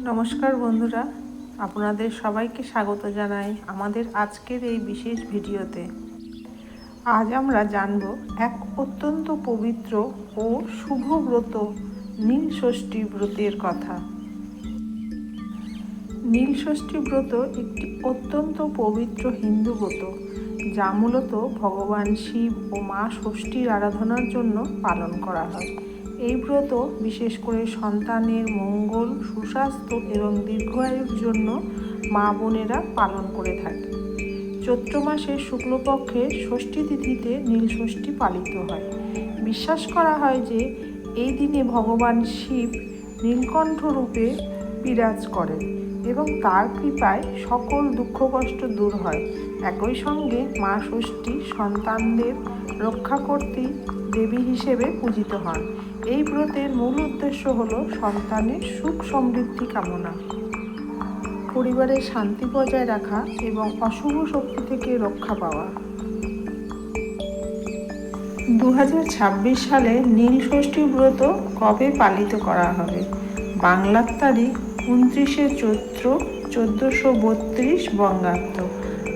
নমস্কার বন্ধুরা, আপনাদের সবাইকে স্বাগত জানাই আমাদের আজকের এই বিশেষ ভিডিওতে। আজ আমরা জানব এক অত্যন্ত পবিত্র ও শুভ ব্রত নীল ষষ্ঠী ব্রতের কথা। নীল ষষ্ঠী ব্রত একটি অত্যন্ত পবিত্র হিন্দু ব্রত, যা মূলত ভগবান শিব ও মা ষষ্ঠীর আরাধনার জন্য পালন করা হয়। এই ব্রত বিশেষ করে সন্তানের মঙ্গল, সুস্বাস্থ্য এবং দীর্ঘায়ুর জন্য মা বোনেরা পালন করে থাকে। চৈত্র মাসের শুক্লপক্ষের ষষ্ঠী তিথিতে নীল ষষ্ঠী পালিত হয়। বিশ্বাস করা হয় যে এই দিনে ভগবান শিব নীলকণ্ঠ রূপে বিরাজ করেন এবং তার কৃপায় সকল দুঃখ কষ্ট দূর হয়। একই সঙ্গে মা ষষ্ঠী সন্তানদের রক্ষাকর্ত্রী দেবী হিসেবে পূজিত হন। এই ব্রতের মূল উদ্দেশ্য হল সন্তানের সুখ সমৃদ্ধি কামনা, পরিবারের শান্তি বজায় রাখা এবং অশুভ শক্তি থেকে রক্ষা পাওয়া। 2026 সালে নীল ষষ্ঠী ব্রত কবে পালিত করা হবে? বাংলার তারিখ 29শে চৈত্র 1432 বঙ্গাব্দ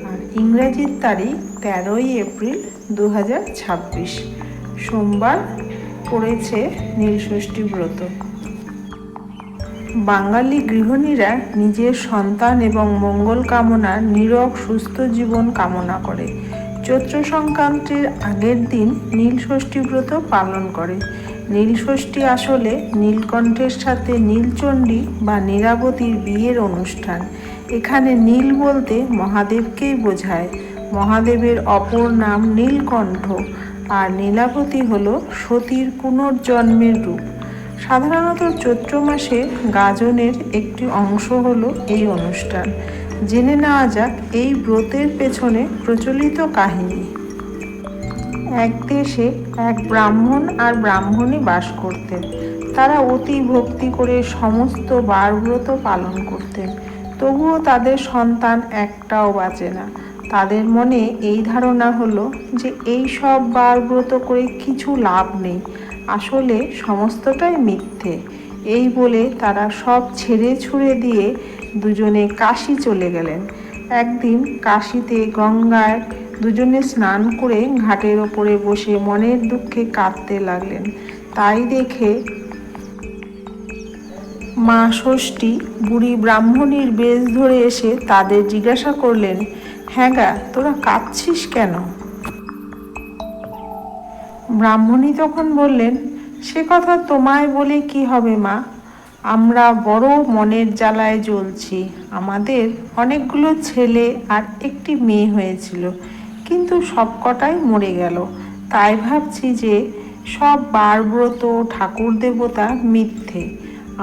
আর ইংরেজির তারিখ 13ই এপ্রিল 2026 সোমবার পড়েছে নীল ষষ্ঠী ব্রত। বাঙালি গৃহিণীরা নিজের সন্তান এবং মঙ্গল কামনার নীরব সুস্থ জীবন কামনা করে চৈত্র সংক্রান্তির আগের দিন নীল ষষ্ঠী ব্রত পালন করে। নীল ষষ্ঠী আসলে নীলকণ্ঠের সাথে নীলচণ্ডী বা নীলাবতীর বিয়ের অনুষ্ঠান। এখানে নীল বলতে মহাদেবকেই বোঝায়। মহাদেবের অপর নাম নীলকণ্ঠ আর নীলাবতী হল সতীর পুনর্জন্মের রূপ। সাধারণত চৈত্র মাসে গাজনের একটি অংশ হলো এই অনুষ্ঠান। জেনে নেওয়া যাক এই ব্রতের পেছনে প্রচলিত কাহিনী। এক দেশে এক ব্রাহ্মণ আর ব্রাহ্মণী বাস করতেন। তারা অতি ভক্তি করে সমস্ত বারব্রত পালন করতেন, তবুও তাদের সন্তান একটাও বাঁচে না। তাদের মনে এই ধারণা হলো যে এই সব বারব্রত করে কিছু লাভ নেই, আসলে সমস্তটাই মিথ্যে। এই বলে তারা সব ছেড়ে ছুড়ে দিয়ে দুজনে কাশী চলে গেলেন। একদিন কাশীতে গঙ্গায় দুজনে স্নান করে ঘাটের ওপরে বসে মনের দুঃখে কাঁদতে লাগলেন। তাই দেখে মা ষষ্ঠী বুড়ি ব্রাহ্মণীর বেশ ধরে এসে তাদের জিজ্ঞাসা করলেন, হ্যাঁ গা, তোরা কাঁদছিস কেন? ব্রাহ্মণী তখন বললেন, সে কথা তোমায় বলে কি হবে মা, আমরা বড় মনের জ্বালায় জ্বলছি। আমাদের অনেকগুলো ছেলে আর একটি মেয়ে হয়েছিল, কিন্তু সবকটাই মরে গেল। তাই ভাবছি যে সব বারব্রত ঠাকুর দেবতা মিথ্যে।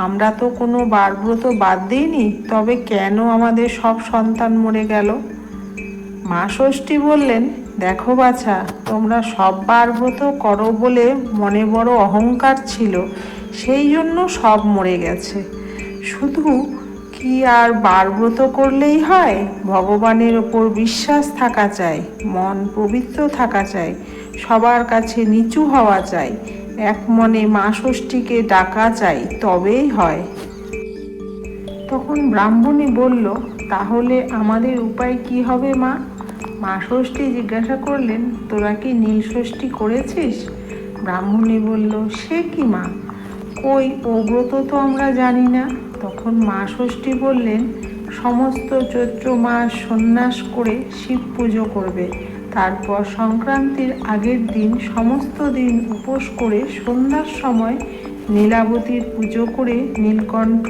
আমরা তো কোনো বারব্রত বাদ দিইনি, তবে কেন আমাদের সব সন্তান মরে গেল? মা ষষ্ঠী বললেন, দেখো বাছা, তোমরা সব বারব্রত করো বলে মনে বড় অহংকার ছিল, সেই জন্য সব মরে গেছে। শুধু কি আর বারব্রত করলেই হয়? ভগবানের ওপর বিশ্বাস থাকা চাই, মন পবিত্র থাকা চাই, সবার কাছে নিচু হওয়া চাই, এক মনে মা ষষ্ঠীকে ডাকা চাই, তবেই হয়। তখন ব্রাহ্মণী বলল, তাহলে আমাদের উপায় কি হবে মা? মা ষষ্ঠী জিজ্ঞাসা করলেন, তোরা কি নীল ষষ্ঠী করেছিস? ব্রাহ্মণী বলল, সে কি মা, কই ও ব্রত তো আমরা জানি না। তখন মা ষষ্ঠী বললেন, সমস্ত চৈত্র মাস সন্ন্যাস করে শিব পুজো করবে, তারপর সংক্রান্তির আগের দিন সমস্ত দিন উপোস করে সন্ধ্যার সময় নীলাবতীর পুজো করে নীলকণ্ঠ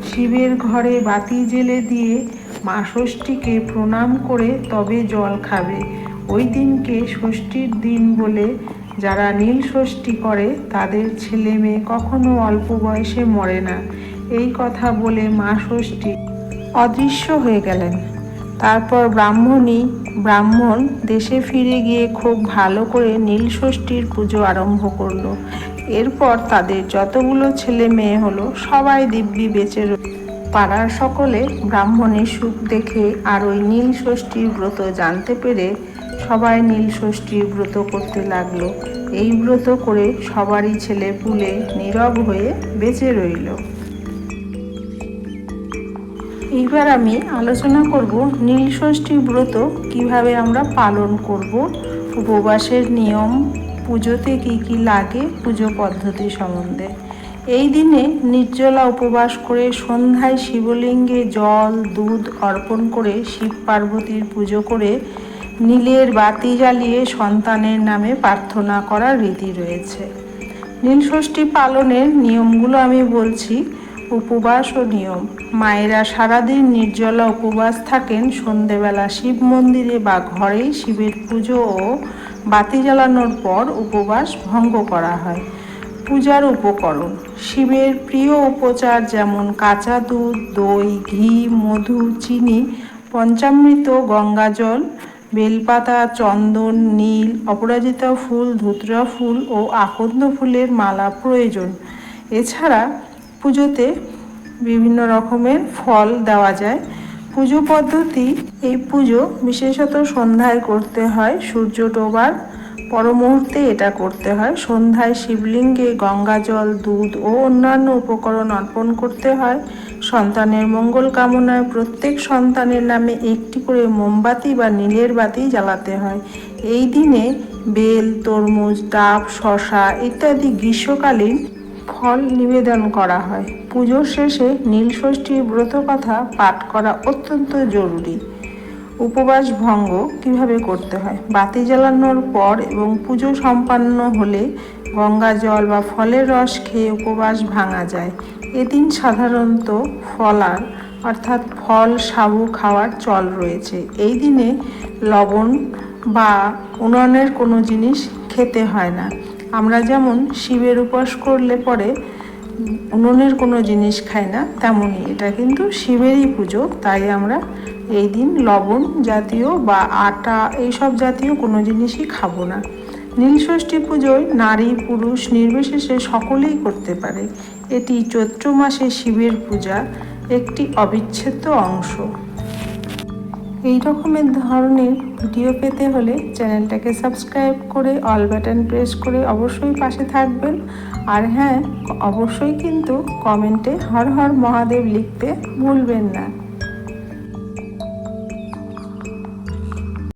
শিবের ঘরে বাতি জেলে দিয়ে মা ষষ্ঠীকে প্রণাম করে তবে জল খাবে। ওই দিনকে ষষ্ঠীর দিন বলে যারা নীল ষষ্ঠী করে তাদের ছেলে মেয়ে কখনো অল্প বয়সে মরে না। এই কথা বলে মা ষষ্ঠী অদৃশ্য হয়ে গেলেন। তারপর ব্রাহ্মণ দেশে ফিরে গিয়ে খুব ভালো করে নীল ষষ্ঠীর পুজো আরম্ভ করলো। এরপর তাদের যতগুলো ছেলে মেয়ে হলো সবাই দিব্যি বেঁচে রইল। পাড়ার সকলে ব্রাহ্মণের সুখ দেখে আর ওই নীল ষষ্ঠীর ব্রত জানতে পেরে সবাই নীল ষষ্ঠীর ব্রত করতে লাগলো। এই ব্রত করে সবারই ছেলে পুলে নীরব হয়ে বেঁচে রইল। এইবার আমি আলোচনা করব নীলষষ্ঠী ব্রত কিভাবে আমরা পালন করব, উপবাসের নিয়ম, পুজোতে কি কি লাগে, পুজো পদ্ধতি সম্বন্ধে। এই দিনে নির্জলা উপবাস করে সন্ধ্যায় শিবলিঙ্গে জল দুধ অর্পণ করে শিব পার্বতীর পুজো করে নীলের বাতি জ্বালিয়ে সন্তানের নামে প্রার্থনা করার রীতি রয়েছে। নীলষষ্ঠী পালনের নিয়মগুলো আমি বলছি। উপবাস ও নিয়ম। মায়েরা সারাদিন নির্জলা উপবাস থাকেন। সন্ধেবেলা শিব মন্দিরে বা ঘরেই শিবের পুজো ও বাতি জ্বালানোর পর উপবাস ভঙ্গ করা হয়। পূজার উপকরণ: শিবের প্রিয় উপচার যেমন কাঁচা দুধ, দই, ঘি, মধু, চিনি, পঞ্চামৃত, গঙ্গাজল, বেলপাতা, চন্দন, নীল, অপরাজিতা ফুল, ধুতরা ফুল ও আকন্দ ফুলের মালা প্রয়োজন। এছাড়া পুজোতে বিভিন্ন রকমের ফল দেওয়া যায়। পুজো পদ্ধতি: এই পুজো বিশেষত সন্ধ্যায় করতে হয়, সূর্য ডোবার পর মুহূর্তে এটা করতে হয়। সন্ধ্যায় শিবলিঙ্গে গঙ্গাজল, দুধ ও অন্যান্য উপকরণ অর্পণ করতে হয়। সন্তানের মঙ্গল কামনায় প্রত্যেক সন্তানের নামে একটি করে মোমবাতি বা নীলের বাতি জ্বালাতে হয়। এই দিনে বেল, তরমুজ, ডাব, শসা ইত্যাদি গ্রীষ্মকালীন ফল নিবেদন করা হয়। পুজোর শেষে নীলষষ্ঠীর ব্রতকথা পাঠ করা অত্যন্ত জরুরি। উপবাস ভঙ্গ কিভাবে করতে হয়: বাতি জ্বালানোর পর এবং পুজো সম্পন্ন হলে গঙ্গা জল বা ফলের রস খেয়ে উপবাস ভাঙা যায়। এদিন সাধারণত ফলার অর্থাৎ ফল, সাবু খাওয়ার চল রয়েছে। এই দিনে লবণ বা উনুনের কোনো জিনিস খেতে হয় না। আমরা যেমন শিবের উপবাস করলে পরে উনুনের কোনো জিনিস খাই না, তেমনই এটা কিন্তু শিবেরই পুজো, তাই আমরা এই দিন লবণ জাতীয় বা আটা এইসব জাতীয় কোনো জিনিসই খাবো না। নীলষষ্ঠী পুজোয় নারী পুরুষ নির্বিশেষে সকলেই করতে পারে। এটি চৈত্র মাসে শিবের পূজা একটি অবিচ্ছেদ্য অংশ। এই রকমের ধরনের ভিডিও পেতে হলে চ্যানেলটাকে সাবস্ক্রাইব করে অল বাটন প্রেস করে অবশ্যই পাশে থাকবেন। আর হ্যাঁ, অবশ্যই কিন্তু কমেন্টে হর হর মহাদেব লিখতে ভুলবেন না।